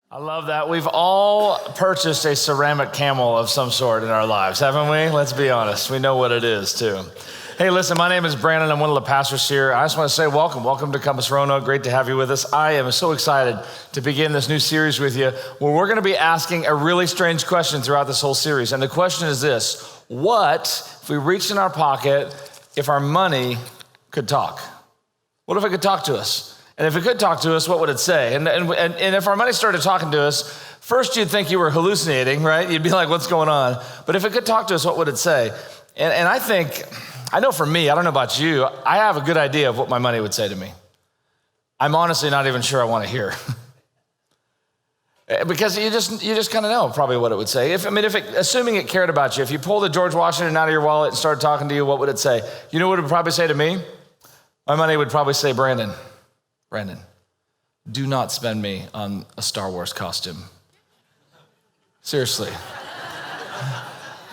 I love that. We've all purchased a ceramic camel of some sort in our lives, haven't we? Let's be honest. We know what it is, too. Hey, listen, my name is Brandon. I'm one of the pastors here. I just want to say welcome. Welcome to Compass Roanoke. Great to have you with us. I am so excited to begin this new series with you, where we're going to be asking a really strange question throughout this whole series. And the question is this: what if we reached in our pocket if our money could talk? What if it could talk to us? And if it could talk to us, what would it say? And if our money started talking to us, first you'd think you were hallucinating, right? You'd be like, what's going on? But if it could talk to us, what would it say? And I know for me, I don't know about you, I have a good idea of what my money would say to me. I'm honestly not even sure I want to hear. Because you just kind of know probably what it would say. Assuming it cared about you, if you pulled a George Washington out of your wallet and started talking to you, what would it say? You know what it would probably say to me? My money would probably say, Brandon, do not spend me on a Star Wars costume. Seriously.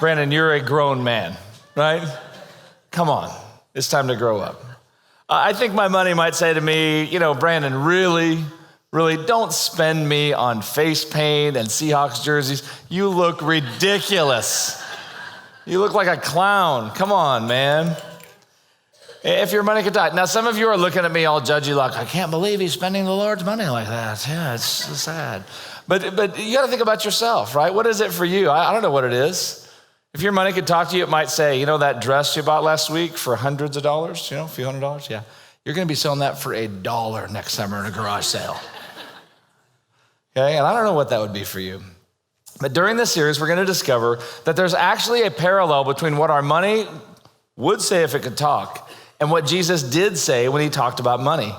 Brandon, you're a grown man, right? Come on, it's time to grow up. I think my money might say to me, Brandon, really don't spend me on face paint and Seahawks jerseys. You look ridiculous. You look like a clown. Come on, man. If your money could talk. Now, some of you are looking at me all judgy like, I can't believe he's spending the Lord's money like that. Yeah, it's so sad. But you got to think about yourself, right? What is it for you? I don't know what it is. If your money could talk to you, it might say, that dress you bought last week for hundreds of dollars, a few $100s, yeah. You're going to be selling that for $1 next summer in a garage sale. Okay, and I don't know what that would be for you. But during this series, we're going to discover that there's actually a parallel between what our money would say if it could talk and what Jesus did say when he talked about money.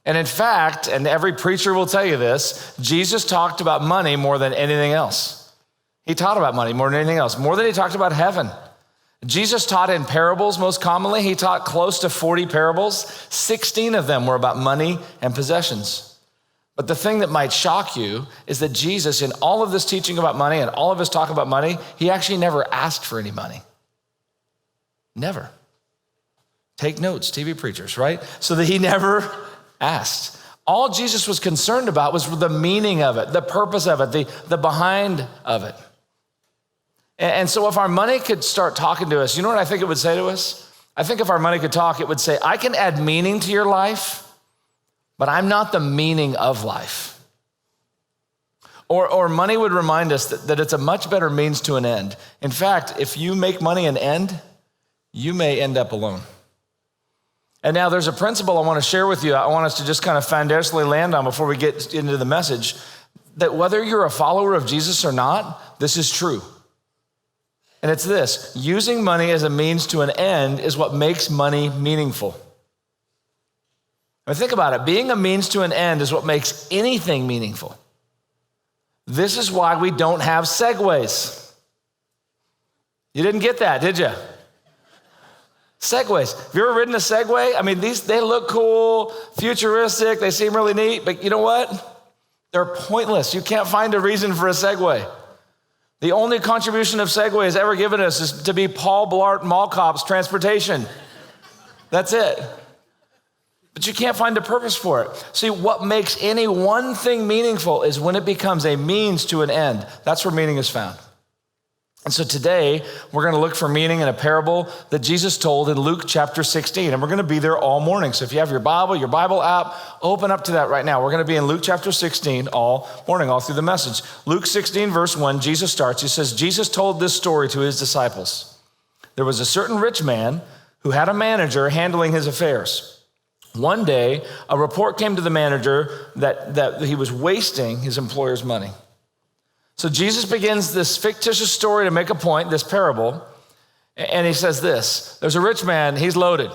And in fact, and every preacher will tell you this, Jesus talked about money more than anything else. He taught about money more than anything else, more than he talked about heaven. Jesus taught in parables most commonly. He taught close to 40 parables. 16 of them were about money and possessions. But the thing that might shock you is that Jesus, in all of this teaching about money and all of his talk about money, he actually never asked for any money. Never. Take notes, TV preachers, right? So that he never asked. All Jesus was concerned about was the meaning of it, the purpose of it, the behind of it. And so if our money could start talking to us, you know what I think it would say to us? I think if our money could talk, it would say, I can add meaning to your life, but I'm not the meaning of life. Or money would remind us that it's a much better means to an end. In fact, if you make money an end, you may end up alone. And now there's a principle I want to share with you. I want us to just kind of foundationally land on before we get into the message, that whether you're a follower of Jesus or not, this is true. And it's this: using money as a means to an end is what makes money meaningful. I mean, think about it. Being a means to an end is what makes anything meaningful. This is why we don't have Segways. You didn't get that, did you? Segways. Have you ever ridden a Segway? I mean, they look cool, futuristic, they seem really neat, but you know what? They're pointless. You can't find a reason for a Segway. The only contribution of Segway has ever given us is to be Paul Blart Mall Cop's transportation. That's it. But you can't find a purpose for it. See, what makes any one thing meaningful is when it becomes a means to an end. That's where meaning is found. And so today, we're going to look for meaning in a parable that Jesus told in Luke chapter 16. And we're going to be there all morning. So if you have your Bible app, open up to that right now. We're going to be in Luke chapter 16 all morning, all through the message. Luke 16, verse 1, Jesus starts. He says, Jesus told this story to his disciples. There was a certain rich man who had a manager handling his affairs. One day, a report came to the manager that he was wasting his employer's money. So Jesus begins this fictitious story to make a point, this parable, and he says this: there's a rich man, he's loaded.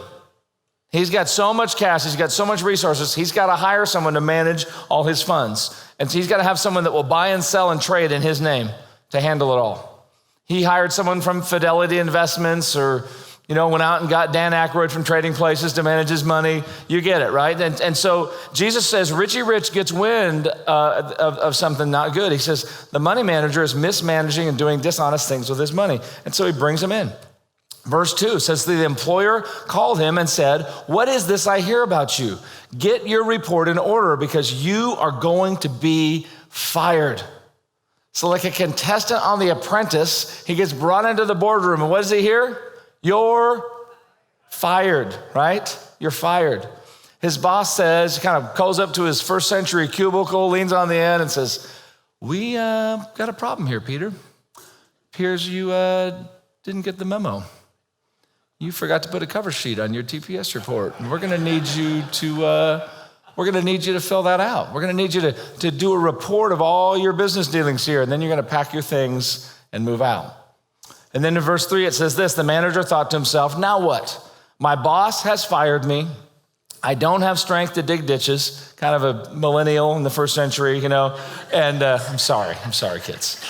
He's got so much cash, he's got so much resources, he's got to hire someone to manage all his funds. And so he's got to have someone that will buy and sell and trade in his name to handle it all. He hired someone from Fidelity Investments or went out and got Dan Aykroyd from Trading Places to manage his money. You get it, right? And so Jesus says, Richie Rich gets wind of something not good. He says, the money manager is mismanaging and doing dishonest things with his money. And so he brings him in. Verse 2 says, the employer called him and said, what is this I hear about you? Get your report in order because you are going to be fired. So like a contestant on The Apprentice, he gets brought into the boardroom, and what does he hear? You're fired, right? You're fired. His boss says, kind of calls up to his first century cubicle, leans on the end and says, we got a problem here, Peter. Appears you didn't get the memo. You forgot to put a cover sheet on your TPS report, and we're gonna need you to fill that out. We're gonna need you to do a report of all your business dealings here, and then you're gonna pack your things and move out. And then in verse 3, it says this: the manager thought to himself, now what? My boss has fired me. I don't have strength to dig ditches, kind of a millennial in the first century, and I'm sorry, kids.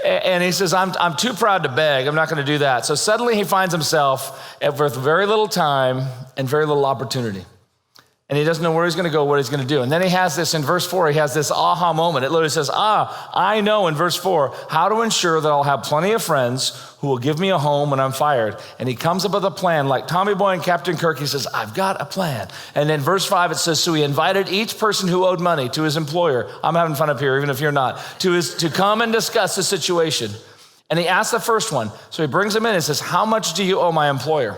And he says, I'm too proud to beg. I'm not going to do that. So suddenly he finds himself with very little time and very little opportunity. And he doesn't know where he's going to go, what he's going to do. And then he has this, in verse 4, he has this aha moment. It literally says, I know, in verse 4, how to ensure that I'll have plenty of friends who will give me a home when I'm fired. And he comes up with a plan like Tommy Boy and Captain Kirk. He says, I've got a plan. And then verse 5, it says, so he invited each person who owed money to his employer. I'm having fun up here, even if you're not, to come and discuss the situation. And he asked the first one. So he brings him in and says, how much do you owe my employer?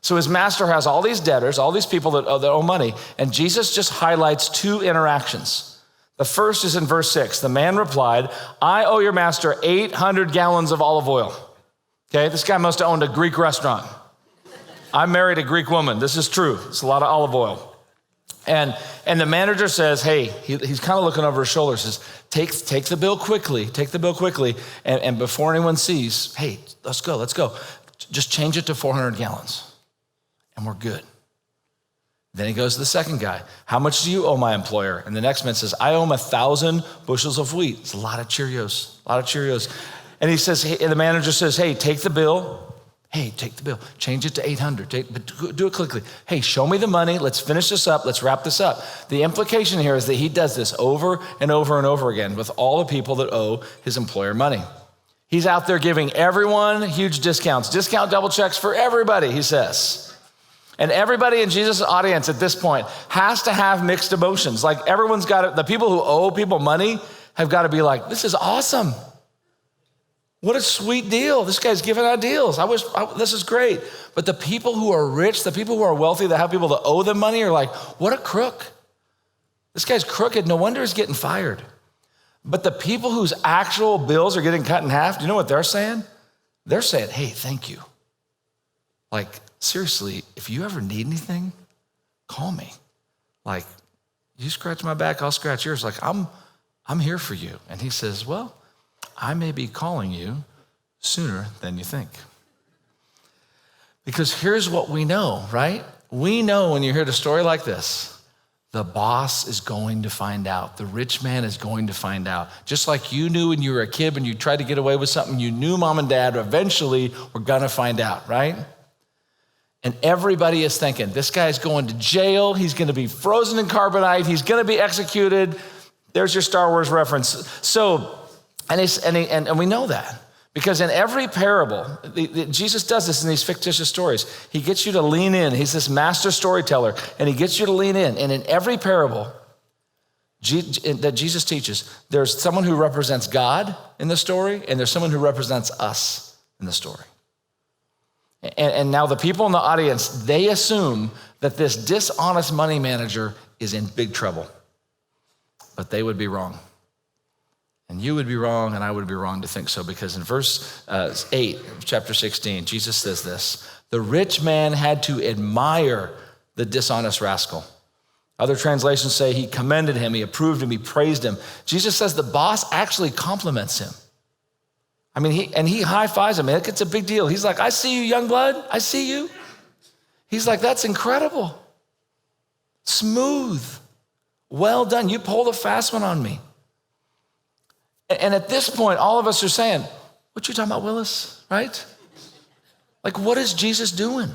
So his master has all these debtors, all these people that owe money, and Jesus just highlights two interactions. The first is in verse 6. The man replied, I owe your master 800 gallons of olive oil. Okay, this guy must have owned a Greek restaurant. I married a Greek woman. This is true. It's a lot of olive oil. And the manager says, hey, he's kind of looking over his shoulder, says, take the bill quickly, and before anyone sees, hey, let's go. Just change it to 400 gallons. And we're good. Then he goes to the second guy. How much do you owe my employer? And the next man says, I owe him 1,000 bushels of wheat. It's a lot of Cheerios. And he says, hey, and the manager says, hey, take the bill. Change it to 800. Do it quickly. Hey, show me the money. Let's finish this up. Let's wrap this up. The implication here is that he does this over and over and over again with all the people that owe his employer money. He's out there giving everyone huge discounts. Discount double checks for everybody, he says. And everybody in Jesus' audience at this point has to have mixed emotions. Like everyone's got to, the people who owe people money have got to be like, this is awesome. What a sweet deal. This guy's giving out deals. This is great. But the people who are rich, the people who are wealthy, that have people that owe them money are like, what a crook. This guy's crooked. No wonder he's getting fired. But the people whose actual bills are getting cut in half, do you know what they're saying? They're saying, hey, thank you. Like, seriously, if you ever need anything, call me. Like, you scratch my back, I'll scratch yours. Like, I'm here for you. And he says, well, I may be calling you sooner than you think. Because here's what we know, right? We know when you hear a story like this, the boss is going to find out. The rich man is going to find out. Just like you knew when you were a kid, when you tried to get away with something, you knew mom and dad eventually were gonna find out, right? And everybody is thinking, this guy's going to jail. He's going to be frozen in carbonite. He's going to be executed. There's your Star Wars reference. So, and we know that because in every parable, Jesus does this in these fictitious stories. He gets you to lean in. He's this master storyteller, and he gets you to lean in. And in every parable that Jesus teaches, there's someone who represents God in the story, and there's someone who represents us in the story. And now the people in the audience, they assume that this dishonest money manager is in big trouble. But they would be wrong. And you would be wrong, and I would be wrong to think so, because in verse 8 of chapter 16, Jesus says this: the rich man had to admire the dishonest rascal. Other translations say he commended him, he approved him, he praised him. Jesus says the boss actually compliments him. I mean, he high-fives him. It's a big deal. He's like, I see you, young blood. I see you. He's like, that's incredible. Smooth. Well done. You pulled a fast one on me. And at this point, all of us are saying, what you talking about, Willis, right? Like, what is Jesus doing?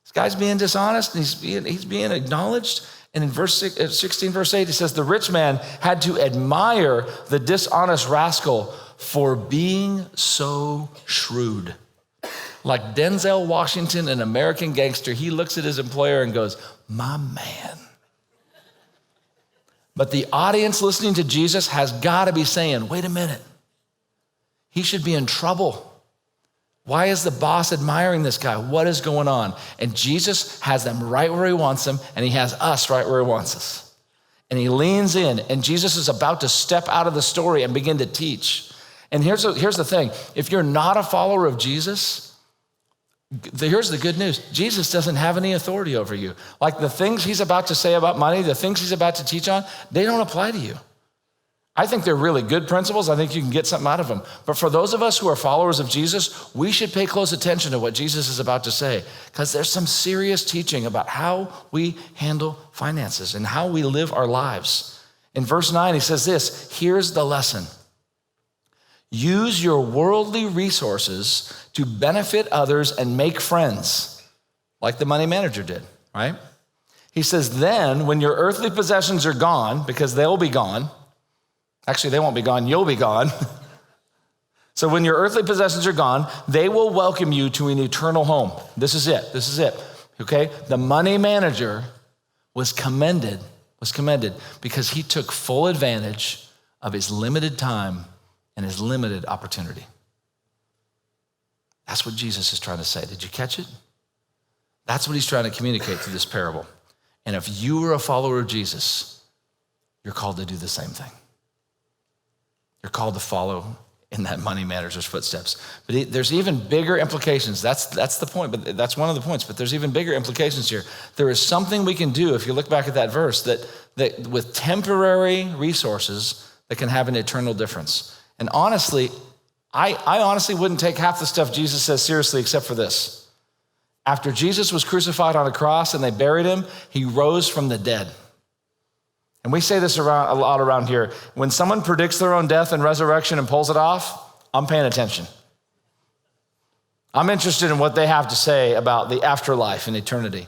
This guy's being dishonest, and he's being acknowledged. And in verse 16, verse 8, it says, the rich man had to admire the dishonest rascal for being so shrewd. Like Denzel Washington, an American gangster, he looks at his employer and goes, my man. But the audience listening to Jesus has got to be saying, wait a minute, he should be in trouble. Why is the boss admiring this guy? What is going on? And Jesus has them right where he wants them, and he has us right where he wants us. And he leans in, and Jesus is about to step out of the story and begin to teach. And here's the thing. If you're not a follower of Jesus, here's the good news. Jesus doesn't have any authority over you. Like the things he's about to say about money, the things he's about to teach on, they don't apply to you. I think they're really good principles. I think you can get something out of them. But for those of us who are followers of Jesus, we should pay close attention to what Jesus is about to say, because there's some serious teaching about how we handle finances and how we live our lives. In verse 9, he says this, here's the lesson. Use your worldly resources to benefit others and make friends, like the money manager did, right? He says, then when your earthly possessions are gone, because they'll be gone, actually, they won't be gone, you'll be gone. So when your earthly possessions are gone, they will welcome you to an eternal home. This is it, okay? The money manager was commended because he took full advantage of his limited time and his limited opportunity. That's what Jesus is trying to say. Did you catch it? That's what he's trying to communicate through this parable. And if you are a follower of Jesus, you're called to do the same thing. You're called to follow in that money manager's footsteps. But there's even bigger implications. That's the point, but that's one of the points. But there's even bigger implications here. There is something we can do, if you look back at that verse, that with temporary resources that can have an eternal difference. And honestly, I honestly wouldn't take half the stuff Jesus says seriously except for this. After Jesus was crucified on a cross and they buried him, he rose from the dead. And we say this a lot around here. When someone predicts their own death and resurrection and pulls it off, I'm paying attention. I'm interested in what they have to say about the afterlife and eternity.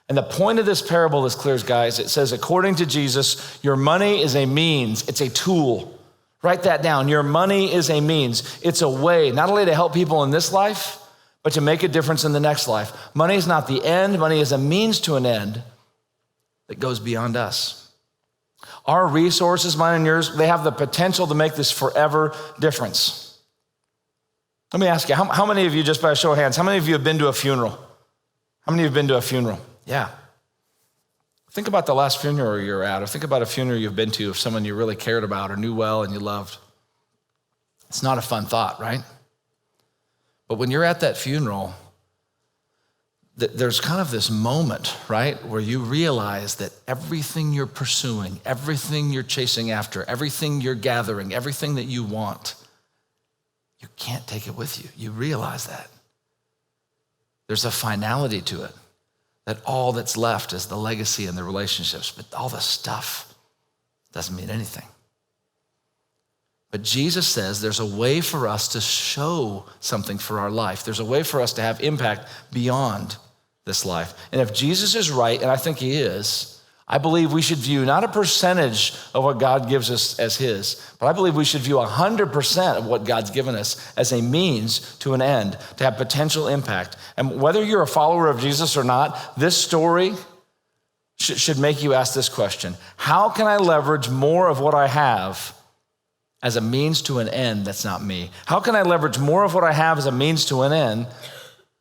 And the point of this parable is clear, guys. It says, according to Jesus, your money is a means, it's a tool. Write that down. Your money is a means. It's a way, not only to help people in this life, but to make a difference in the next life. Money is not the end. Money is a means to an end that goes beyond us. Our resources, mine and yours, they have the potential to make this forever difference. Let me ask you, how many of you, just by a show of hands, how many of you have been to a funeral? How many of you have been to a funeral? Yeah. Think about the last funeral you're at, or think about a funeral you've been to of someone you really cared about or knew well and you loved. It's not a fun thought, right? But when you're at that funeral, there's kind of this moment, right, where you realize that everything you're pursuing, everything you're chasing after, everything you're gathering, everything that you want, you can't take it with you. You realize that. There's a finality to it, that all that's left is the legacy and the relationships, but all the stuff doesn't mean anything. But Jesus says there's a way for us to show something for our life. There's a way for us to have impact beyond this life. And if Jesus is right, and I think he is, I believe we should view not a percentage of what God gives us as his, but I believe we should view 100% of what God's given us as a means to an end, to have potential impact. And whether you're a follower of Jesus or not, this story should make you ask this question. How can I leverage more of what I have as a means to an end that's not me? How can I leverage more of what I have as a means to an end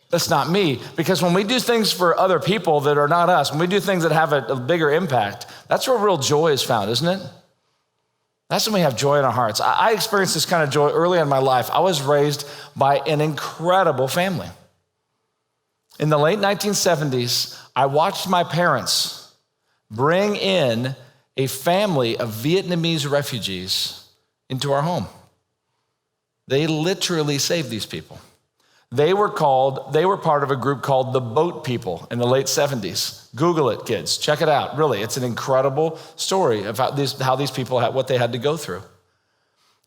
that's not me? Because when we do things for other people that are not us, when we do things that have a bigger impact, that's where real joy is found, isn't it? That's when we have joy in our hearts. I experienced this kind of joy early in my life. I was raised by an incredible family. In the late 1970s, I watched my parents bring in a family of Vietnamese refugees into our home. They literally saved these people. They were part of a group called the Boat People in the late 70s. Google it, kids. Check it out. Really, it's an incredible story about how these people had, what they had to go through.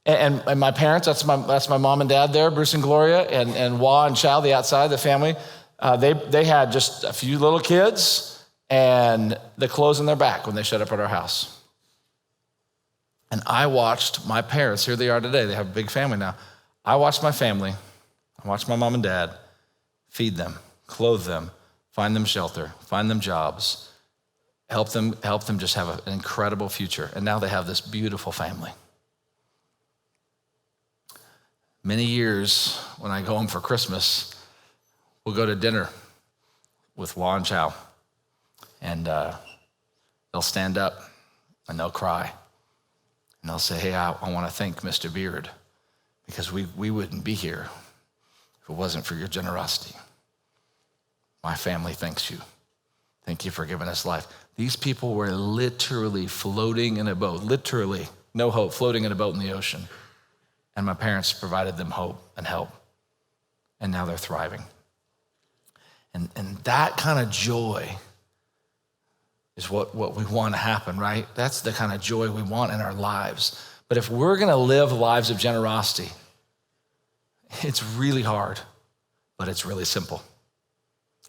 And my parents, that's my mom and dad there, Bruce and Gloria, and Wah and Chow, the outside, the family. They had just a few little kids and the clothes on their back when they showed up at our house. And I watched my parents, here they are today, they have a big family now. I watched my family, I watched my mom and dad feed them, clothe them, find them shelter, find them jobs, helped them just have an incredible future. And now they have this beautiful family. Many years when I go home for Christmas, we'll go to dinner with Juan Chow. And they'll stand up and they'll cry. And they'll say, hey, I want to thank Mr. Beard because we wouldn't be here if it wasn't for your generosity. My family thanks you. Thank you for giving us life. These people were literally floating in a boat, literally, no hope, floating in a boat in the ocean. And my parents provided them hope and help. And now they're thriving. And that kind of joy is what we want to happen, right? That's the kind of joy we want in our lives. But if we're going to live lives of generosity, it's really hard, but it's really simple.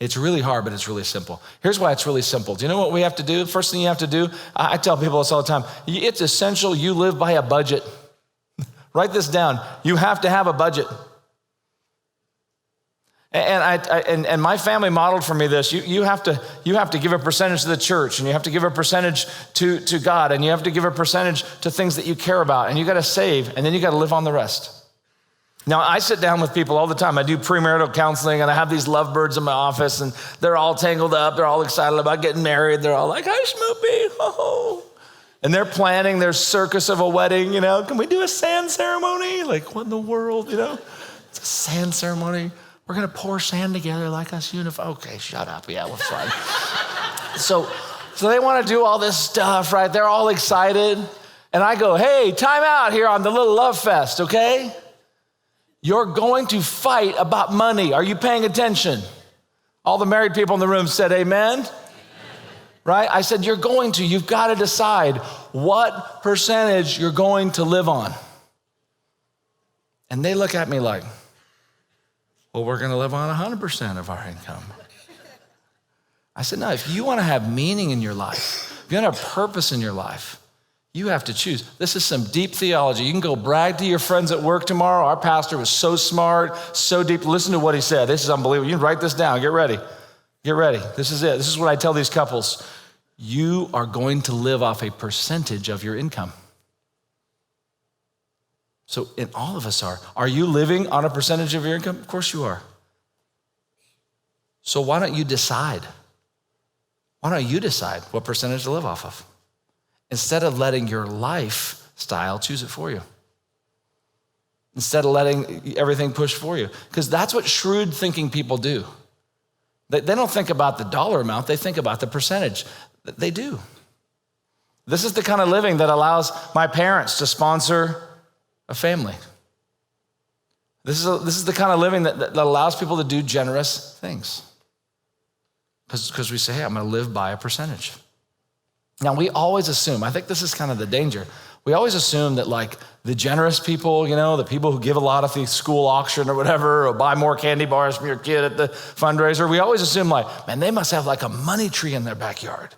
It's really hard, but it's really simple. Here's why it's really simple. Do you know what we have to do? First thing you have to do, I tell people this all the time, it's essential you live by a budget. Write this down. You have to have a budget. And my family modeled for me this. You have to give a percentage to the church, and you have to give a percentage to God, and you have to give a percentage to things that you care about, and you got to save, and then you got to live on the rest. Now, I sit down with people all the time. I do premarital counseling, and I have these lovebirds in my office, and they're all tangled up. They're all excited about getting married. They're all like, hi, Schmoopy, ho-ho. And they're planning their circus of a wedding, Can we do a sand ceremony? Like, what in the world, It's a sand ceremony. We're going to pour sand together like us unified. Okay, shut up. Yeah, we're fine. So they want to do all this stuff, right? They're all excited. And I go, hey, time out here on the little love fest, okay? You're going to fight about money. Are you paying attention? All the married people in the room said amen. Right? I said, you've got to decide what percentage you're going to live on. And they look at me like, well, we're going to live on 100% of our income. I said, no, if you want to have meaning in your life, if you want to have purpose in your life, you have to choose. This is some deep theology. You can go brag to your friends at work tomorrow. Our pastor was so smart, so deep. Listen to what he said. This is unbelievable. You can write this down. Get ready. Get ready. This is it. This is what I tell these couples. You are going to live off a percentage of your income. So, and all of us are. Are you living on a percentage of your income? Of course you are. So why don't you decide? Why don't you decide what percentage to live off of? Instead of letting your lifestyle choose it for you. Instead of letting everything push for you. Because that's what shrewd thinking people do. They don't think about the dollar amount, they think about the percentage. They do. This is the kind of living that allows my parents to sponsor a family. This is the kind of living that allows people to do generous things. Because we say, hey, I'm going to live by a percentage. Now, we always assume, I think this is kind of the danger. We always assume that like the generous people, the people who give a lot at the school auction or whatever, or buy more candy bars from your kid at the fundraiser, we always assume like, man, they must have like a money tree in their backyard.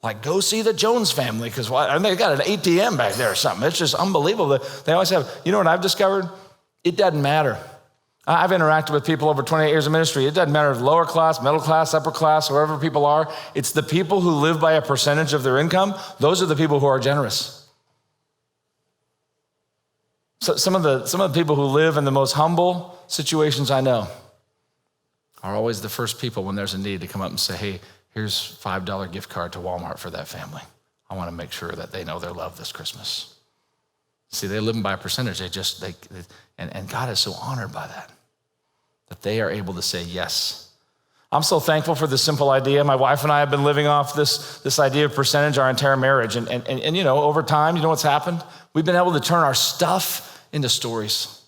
Like, go see the Jones family, because they got an ATM back there or something. It's just unbelievable. They always have, you know what I've discovered? It doesn't matter. I've interacted with people over 28 years of ministry. It doesn't matter if lower class, middle class, upper class, wherever people are. It's the people who live by a percentage of their income. Those are the people who are generous. So some of the people who live in the most humble situations I know are always the first people when there's a need to come up and say, hey, here's $5 gift card to Walmart for that family. I want to make sure that they know they're loved this Christmas. See, they're living by a percentage. And God is so honored by that they are able to say yes. I'm so thankful for this simple idea. My wife and I have been living off this idea of percentage our entire marriage. And over time, you know what's happened? We've been able to turn our stuff into stories.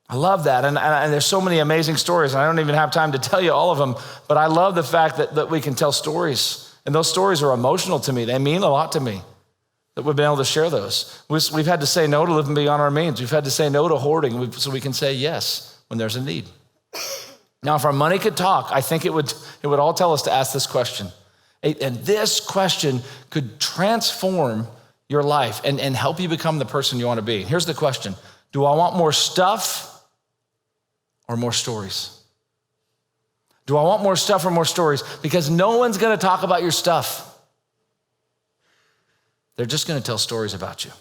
I love that. And there's so many amazing stories. And I don't even have time to tell you all of them. But I love the fact that we can tell stories. And those stories are emotional to me. They mean a lot to me that we've been able to share those. We've had to say no to living beyond our means. We've had to say no to hoarding so we can say yes when there's a need. Now, if our money could talk, I think it would all tell us to ask this question. And this question could transform your life and help you become the person you want to be. Here's the question. Do I want more stuff or more stories? Do I want more stuff or more stories? Because no one's going to talk about your stuff. They're just going to tell stories about you.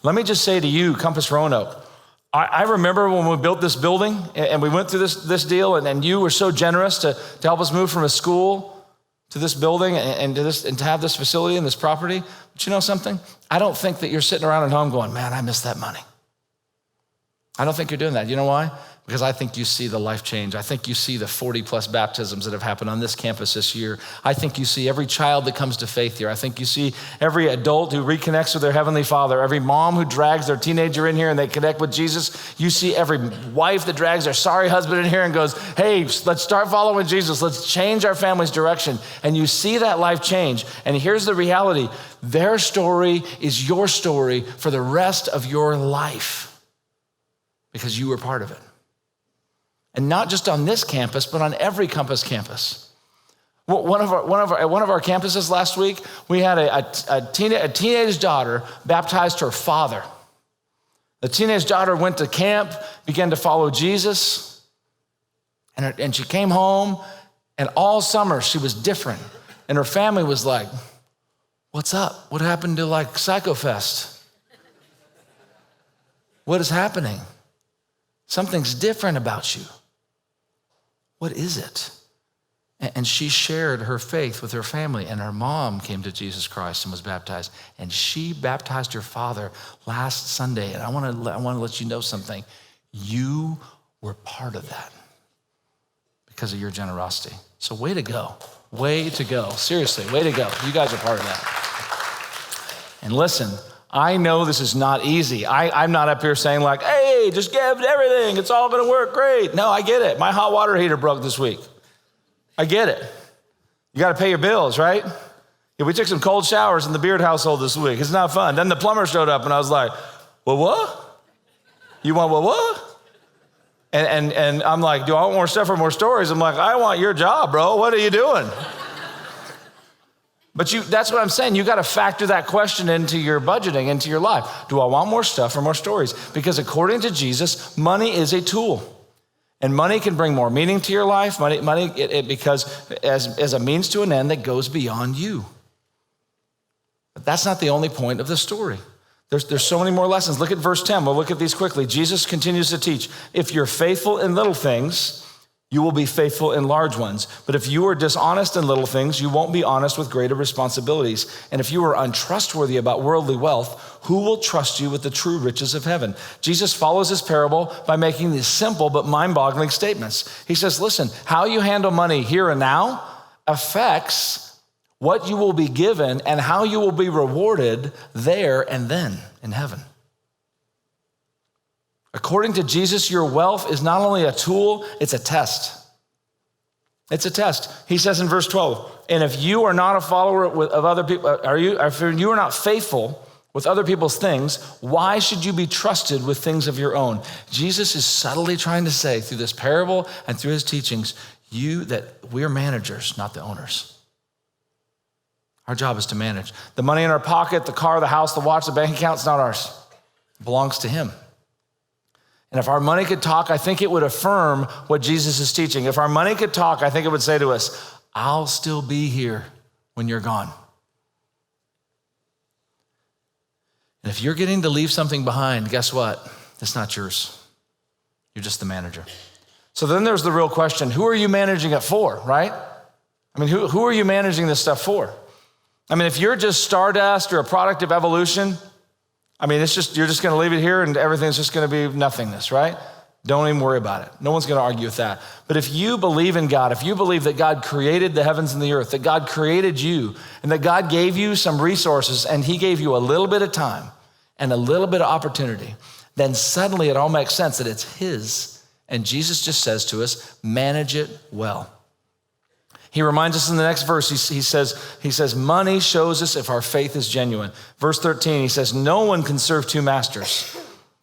Let me just say to you, Compass Roanoke, I remember when we built this building and we went through this deal, and you were so generous to help us move from a school to this building and to have this facility and this property. But you know something? I don't think that you're sitting around at home going, man, I miss that money. I don't think you're doing that. You know why? Because I think you see the life change. I think you see the 40 plus baptisms that have happened on this campus this year. I think you see every child that comes to faith here. I think you see every adult who reconnects with their Heavenly Father, every mom who drags their teenager in here and they connect with Jesus. You see every wife that drags their sorry husband in here and goes, hey, let's start following Jesus. Let's change our family's direction. And you see that life change. And here's the reality. Their story is your story for the rest of your life because you were part of it. And not just on this campus, but on every Compass campus. One of our campuses last week, we had a teenage daughter baptized her father. The teenage daughter went to camp, began to follow Jesus, and she came home, and all summer she was different. And her family was like, what's up? What happened to like PsychoFest? What is happening? Something's different about you. What is it? And she shared her faith with her family, and her mom came to Jesus Christ and was baptized. And she baptized her father last Sunday. And I want to let you know something. You were part of that because of your generosity. So way to go. Way to go. Seriously, way to go. You guys are part of that. And listen, I know this is not easy. I'm not up here saying like, hey, just give everything. It's all going to work great. No, I get it. My hot water heater broke this week. I get it. You got to pay your bills, right? Yeah, we took some cold showers in the Beard household this week. It's not fun. Then the plumber showed up and I was like, well, what? You want what? And I'm like, do I want more stuff or more stories? I'm like, I want your job, bro. What are you doing? But that's what I'm saying. You got to factor that question into your budgeting, into your life. Do I want more stuff or more stories? Because according to Jesus, money is a tool. And money can bring more meaning to your life. Because as a means to an end that goes beyond you. But that's not the only point of the story. There's so many more lessons. Look at verse 10. We'll look at these quickly. Jesus continues to teach. If you're faithful in little things, you will be faithful in large ones. But if you are dishonest in little things, you won't be honest with greater responsibilities. And if you are untrustworthy about worldly wealth, who will trust you with the true riches of heaven? Jesus follows this parable by making these simple but mind-boggling statements. He says, listen, how you handle money here and now affects what you will be given and how you will be rewarded there and then in heaven. According to Jesus, your wealth is not only a tool, it's a test. It's a test. He says in verse 12, and if you are not a follower of other people, if you are not faithful with other people's things, why should you be trusted with things of your own? Jesus is subtly trying to say through this parable and through his teachings, that we're managers, not the owners. Our job is to manage. The money in our pocket, the car, the house, the watch, the bank account, it's not ours. It belongs to him. And if our money could talk, I think it would affirm what Jesus is teaching. If our money could talk, I think it would say to us, I'll still be here when you're gone. And if you're getting to leave something behind, guess what? It's not yours. You're just the manager. So then there's the real question, who are you managing it for, right? I mean, who are you managing this stuff for? I mean, if you're just stardust or a product of evolution, I mean, you're just going to leave it here and everything's just going to be nothingness, right? Don't even worry about it. No one's going to argue with that. But if you believe in God, if you believe that God created the heavens and the earth, that God created you, and that God gave you some resources and he gave you a little bit of time and a little bit of opportunity, then suddenly it all makes sense that it's his. And Jesus just says to us, manage it well. He reminds us in the next verse, he says, money shows us if our faith is genuine. Verse 13, he says, no one can serve two masters,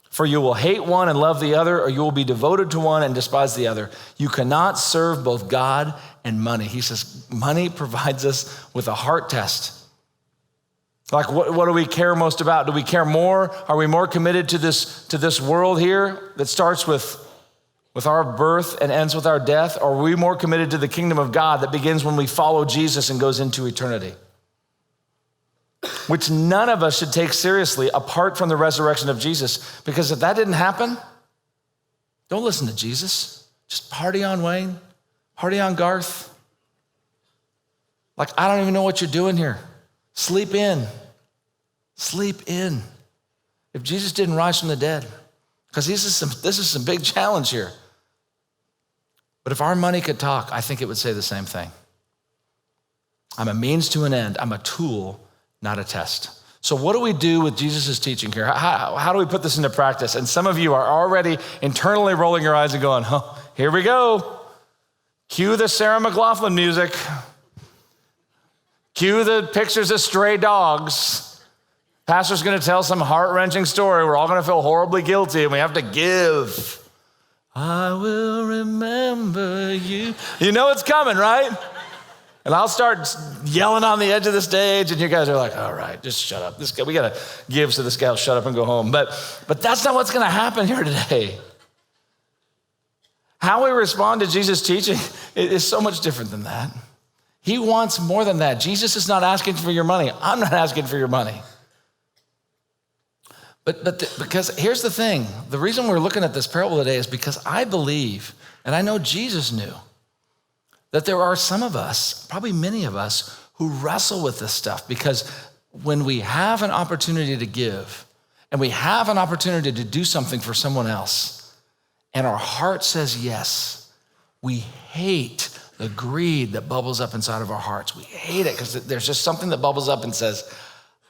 for you will hate one and love the other, or you will be devoted to one and despise the other. You cannot serve both God and money. He says, money provides us with a heart test. Like, what do we care most about? Do we care more? Are we more committed to this world here that starts with with our birth and ends with our death? Or are we more committed to the kingdom of God that begins when we follow Jesus and goes into eternity? Which none of us should take seriously apart from the resurrection of Jesus. Because if that didn't happen, don't listen to Jesus. Just party on, Wayne. Party on, Garth. Like, I don't even know what you're doing here. Sleep in. Sleep in. If Jesus didn't rise from the dead, because this is some big challenge here. But if our money could talk, I think it would say the same thing. I'm a means to an end. I'm a tool, not a test. So what do we do with Jesus' teaching here? How do we put this into practice? And some of you are already internally rolling your eyes and going, oh, here we go. Cue the Sarah McLachlan music. Cue the pictures of stray dogs. Pastor's going to tell some heart-wrenching story. We're all going to feel horribly guilty, and we have to give. I will remember you. You know it's coming, right? And I'll start yelling on the edge of the stage, and you guys are like, all right, just shut up. This guy, we got to give so this guy will shut up and go home. But that's not what's going to happen here today. How we respond to Jesus' teaching is so much different than that. He wants more than that. Jesus is not asking for your money. I'm not asking for your money. Because here's the thing. The reason we're looking at this parable today is because I believe, and I know Jesus knew, that there are some of us, probably many of us, who wrestle with this stuff because when we have an opportunity to give and we have an opportunity to do something for someone else and our heart says yes, we hate the greed that bubbles up inside of our hearts. We hate it because there's just something that bubbles up and says,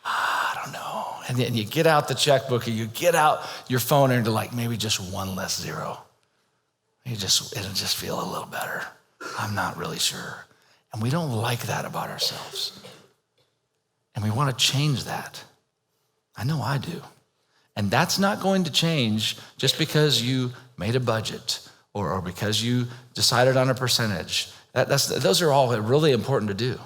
I don't know. And then you get out the checkbook or you get out your phone and you're like, maybe just one less zero. It'll just feel a little better. I'm not really sure. And we don't like that about ourselves. And we want to change that. I know I do. And that's not going to change just because you made a budget or because you decided on a percentage. Those are all really important to do.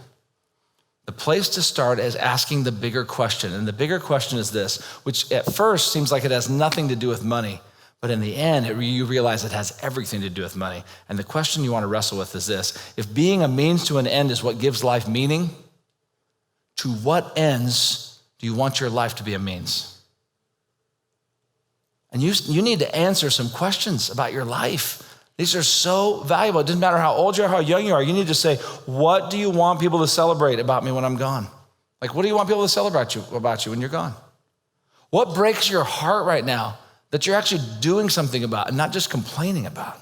The place to start is asking the bigger question. And the bigger question is this, which at first seems like it has nothing to do with money. But in the end, you realize it has everything to do with money. And the question you want to wrestle with is this. If being a means to an end is what gives life meaning, to what ends do you want your life to be a means? And you need to answer some questions about your life. These are so valuable. It doesn't matter how old you are, how young you are. You need to say, what do you want people to celebrate about me when I'm gone? Like, what do you want people to celebrate about you when you're gone? What breaks your heart right now that you're actually doing something about and not just complaining about?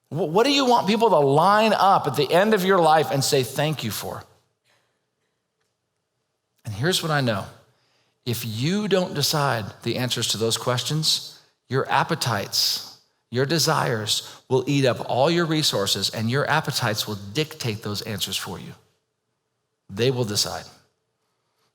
What do you want people to line up at the end of your life and say thank you for? And here's what I know. If you don't decide the answers to those questions, your appetites, your desires will eat up all your resources, and your appetites will dictate those answers for you. They will decide.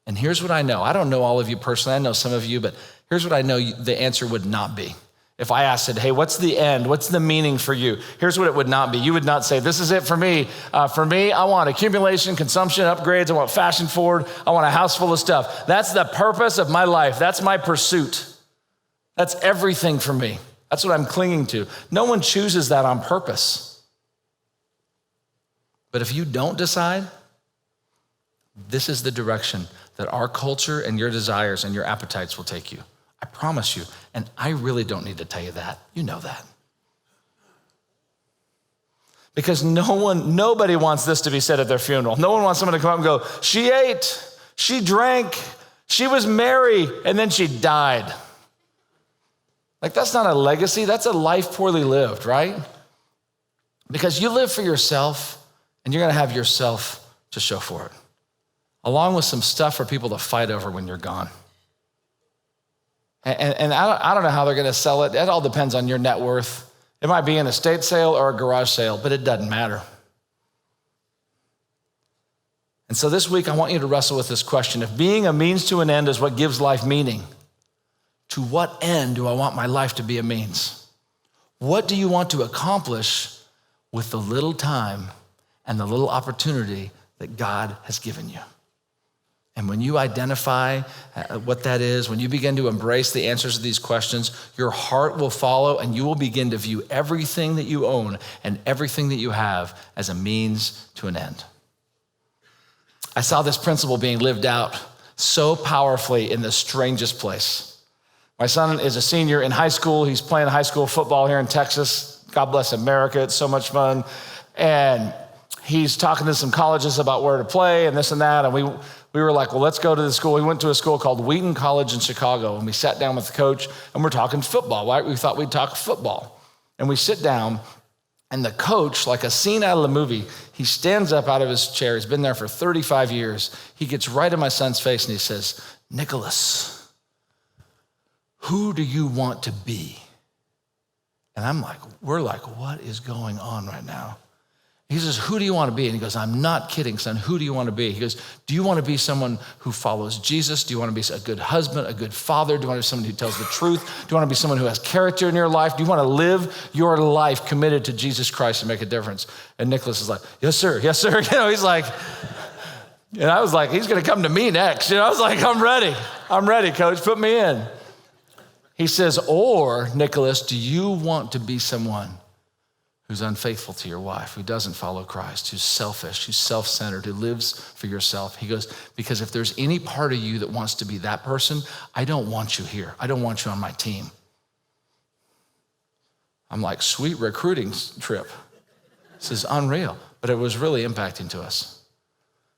And here's what I know. I don't know all of you personally. I know some of you, but here's what I know the answer would not be. If I asked it, hey, what's the end? What's the meaning for you? Here's what it would not be. You would not say, this is it for me. For me, I want accumulation, consumption, upgrades. I want fashion forward. I want a house full of stuff. That's the purpose of my life. That's my pursuit. That's everything for me. That's what I'm clinging to. No one chooses that on purpose. But if you don't decide, this is the direction that our culture and your desires and your appetites will take you. I promise you. And I really don't need to tell you that. You know that. Because nobody wants this to be said at their funeral. No one wants someone to come up and go, she ate, she drank, she was merry, and then she died. Like, that's not a legacy. That's a life poorly lived, right? Because you live for yourself, and you're going to have yourself to show for it, along with some stuff for people to fight over when you're gone. And I don't know how they're going to sell it. It all depends on your net worth. It might be an estate sale or a garage sale, but it doesn't matter. And so this week, I want you to wrestle with this question. If being a means to an end is what gives life meaning, to what end do I want my life to be a means? What do you want to accomplish with the little time and the little opportunity that God has given you? And when you identify what that is, when you begin to embrace the answers to these questions, your heart will follow and you will begin to view everything that you own and everything that you have as a means to an end. I saw this principle being lived out so powerfully in the strangest place. My son is a senior in high school. He's playing high school football here in Texas. God bless America. It's so much fun. And he's talking to some colleges about where to play and this and that. And we were like, well, let's go to the school. We went to a school called Wheaton College in Chicago. And we sat down with the coach and we're talking football, right? We thought we'd talk football. And we sit down and the coach, like a scene out of the movie, he stands up out of his chair. He's been there for 35 years. He gets right in my son's face and he says, Nicholas, who do you want to be? And we're like, what is going on right now? He says, who do you want to be? And he goes, I'm not kidding, son. Who do you want to be? He goes, do you want to be someone who follows Jesus? Do you want to be a good husband, a good father? Do you want to be someone who tells the truth? Do you want to be someone who has character in your life? Do you want to live your life committed to Jesus Christ and make a difference? And Nicholas is like, yes, sir. Yes, sir. He's like, and I was like, he's going to come to me next. I was like, I'm ready. I'm ready, coach. Put me in. He says, or Nicholas, do you want to be someone who's unfaithful to your wife, who doesn't follow Christ, who's selfish, who's self-centered, who lives for yourself? He goes, because if there's any part of you that wants to be that person, I don't want you here. I don't want you on my team. I'm like, sweet recruiting trip. This is unreal, but it was really impacting to us.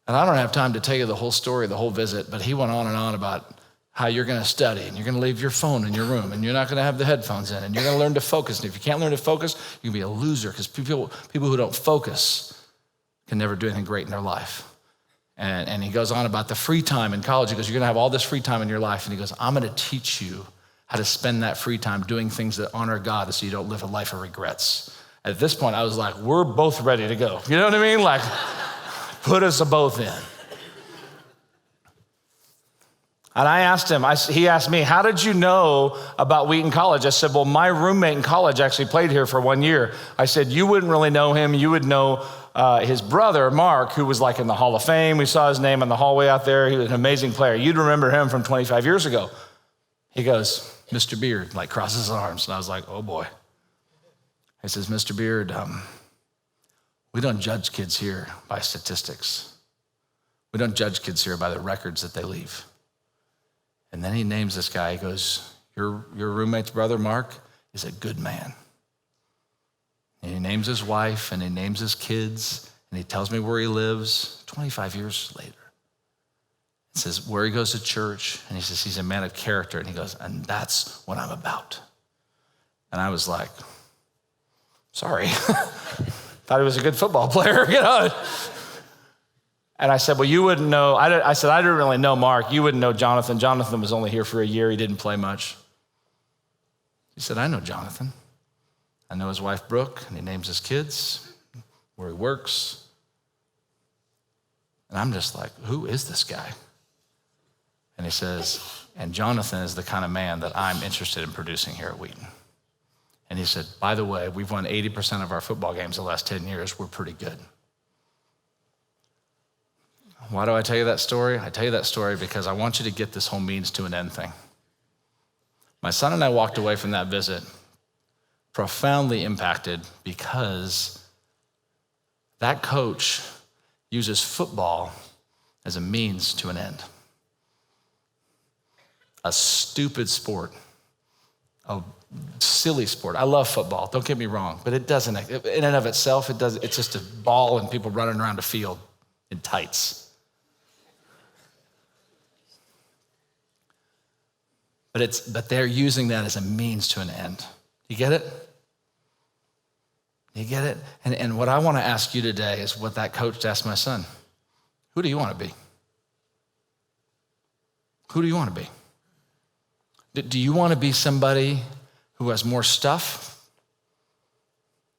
And I don't have time to tell you the whole story, the whole visit, but he went on and on about how you're going to study and you're going to leave your phone in your room and you're not going to have the headphones in and you're going to learn to focus. And if you can't learn to focus, you can be a loser because people who don't focus can never do anything great in their life. And he goes on about the free time in college. He goes, you're going to have all this free time in your life. And he goes, I'm going to teach you how to spend that free time doing things that honor God so you don't live a life of regrets. At this point, I was like, we're both ready to go. You know what I mean? Like, put us both in. And I asked him, he asked me, how did you know about Wheaton College? I said, well, my roommate in college actually played here for 1 year. I said, you wouldn't really know him. You would know his brother, Mark, who was like in the Hall of Fame. We saw his name in the hallway out there. He was an amazing player. You'd remember him from 25 years ago. He goes, Mr. Beard, like crosses his arms. And I was like, oh boy. He says, Mr. Beard, we don't judge kids here by statistics. We don't judge kids here by the records that they leave. And then he names this guy. He goes, your roommate's brother, Mark, is a good man. And he names his wife and he names his kids and he tells me where he lives 25 years later. He says where he goes to church and he says he's a man of character and he goes, and that's what I'm about. And I was like, sorry. Thought he was a good football player, And I said, well, you wouldn't know. I said, I didn't really know Mark. You wouldn't know Jonathan. Jonathan was only here for a year. He didn't play much. He said, I know Jonathan. I know his wife, Brooke, and he names his kids, where he works. And I'm just like, who is this guy? And he says, and Jonathan is the kind of man that I'm interested in producing here at Wheaton. And he said, by the way, we've won 80% of our football games the last 10 years. We're pretty good. Why do I tell you that story? I tell you that story because I want you to get this whole means to an end thing. My son and I walked away from that visit profoundly impacted because that coach uses football as a means to an end. A stupid sport, a silly sport. I love football, don't get me wrong, but it doesn't, in and of itself, it's just a ball and people running around a field in tights. But they're using that as a means to an end. You get it? You get it? And what I want to ask you today is what that coach asked my son. Who do you want to be? Who do you want to be? Do you want to be somebody who has more stuff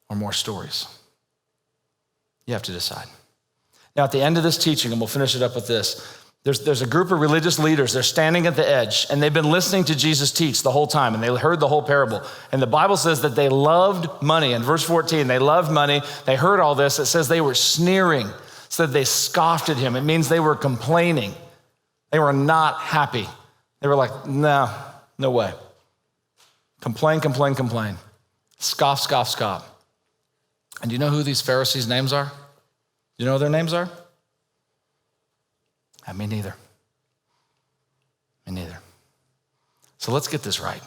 or more stories? You have to decide. Now, at the end of this teaching, and we'll finish it up with this, there's a group of religious leaders. They're standing at the edge, and they've been listening to Jesus teach the whole time, and they heard the whole parable. And the Bible says that they loved money. In verse 14, they loved money. They heard all this. It says they were sneering. It said they scoffed at him. It means they were complaining. They were not happy. They were like, no way. Complain. Scoff. And do you know who these Pharisees' names are? Do you know what their names are? Me neither. So let's get this right.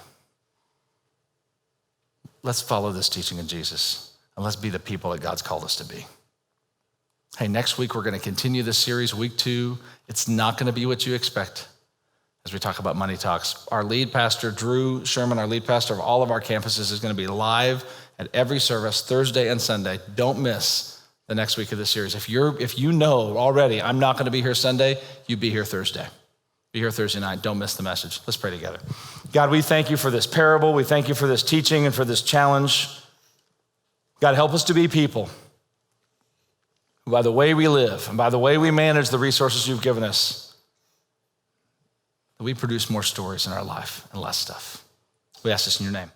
Let's follow this teaching of Jesus, and let's be the people that God's called us to be. Hey, next week we're going to continue this series, week 2. It's not going to be what you expect as we talk about Money Talks. Our lead pastor, Drew Sherman, our lead pastor of all of our campuses, is going to be live at every service, Thursday and Sunday. Don't miss the next week of this series. If you know already, I'm not going to be here Sunday, you be here Thursday. Be here Thursday night. Don't miss the message. Let's pray together. God, we thank you for this parable. We thank you for this teaching and for this challenge. God, help us to be people who, by the way we live and by the way we manage the resources you've given us, that we produce more stories in our life and less stuff. We ask this in your name.